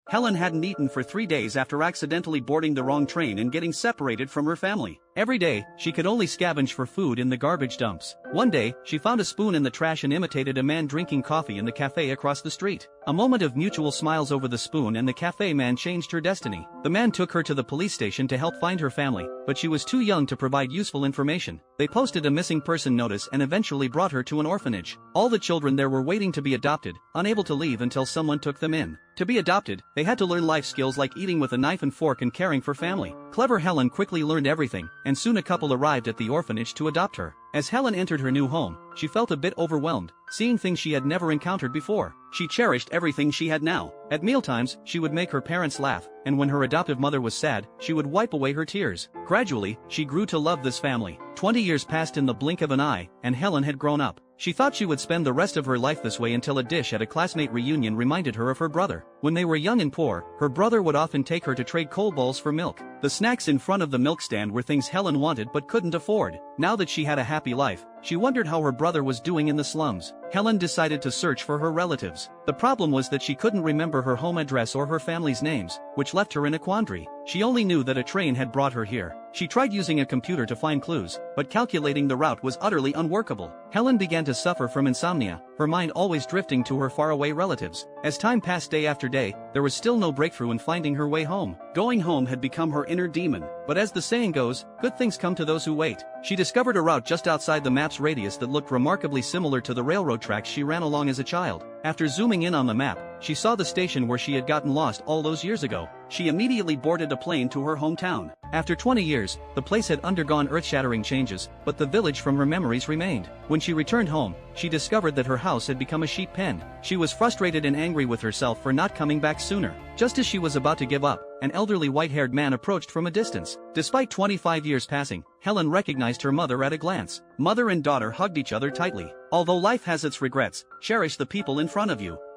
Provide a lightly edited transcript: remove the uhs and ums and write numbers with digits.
Helen hadn't eaten for 3 days after accidentally boarding the wrong train and getting separated from her family. Every day, she could only scavenge for food in the garbage dumps. One day, she found a spoon in the trash and imitated a man drinking coffee in the cafe across the street. A moment of mutual smiles over the spoon and the cafe man changed her destiny. The man took her to the police station to help find her family, but she was too young to provide useful information. They posted a missing person notice and eventually brought her to an orphanage. All the children there were waiting to be adopted, unable to leave until someone took them in. To be adopted, they had to learn life skills like eating with a knife and fork and caring for family. Clever Helen quickly learned everything, and soon a couple arrived at the orphanage to adopt her. As Helen entered her new home, she felt a bit overwhelmed, seeing things she had never encountered before. She cherished everything she had now. At mealtimes, she would make her parents laugh, and when her adoptive mother was sad, she would wipe away her tears. Gradually, she grew to love this family. 20 years passed in the blink of an eye, and Helen had grown up. She thought she would spend the rest of her life this way until a dish at a classmate reunion reminded her of her brother. When they were young and poor, her brother would often take her to trade coal balls for milk. The snacks in front of the milk stand were things Helen wanted but couldn't afford. Now that she had a happy life, she wondered how her brother was doing in the slums. Helen decided to search for her relatives. The problem was that she couldn't remember her home address or her family's names, which left her in a quandary. She only knew that a train had brought her here. She tried using a computer to find clues, but calculating the route was utterly unworkable. Helen began to suffer from insomnia, her mind always drifting to her faraway relatives. As time passed day after day, there was still no breakthrough in finding her way home. Going home had become her inner demon, but as the saying goes, good things come to those who wait. She discovered a route just outside the map's radius that looked remarkably similar to the railroad tracks she ran along as a child. After zooming in on the map, she saw the station where she had gotten lost all those years ago. She immediately boarded a plane to her hometown. After 20 years, the place had undergone earth-shattering changes, but the village from her memories remained. When she returned home, she discovered that her house had become a sheep pen. She was frustrated and angry with herself for not coming back sooner. Just as she was about to give up, an elderly white-haired man approached from a distance. Despite 25 years passing, Helen recognized her mother at a glance. Mother and daughter hugged each other tightly. Although life has its regrets, cherish the people in front of you.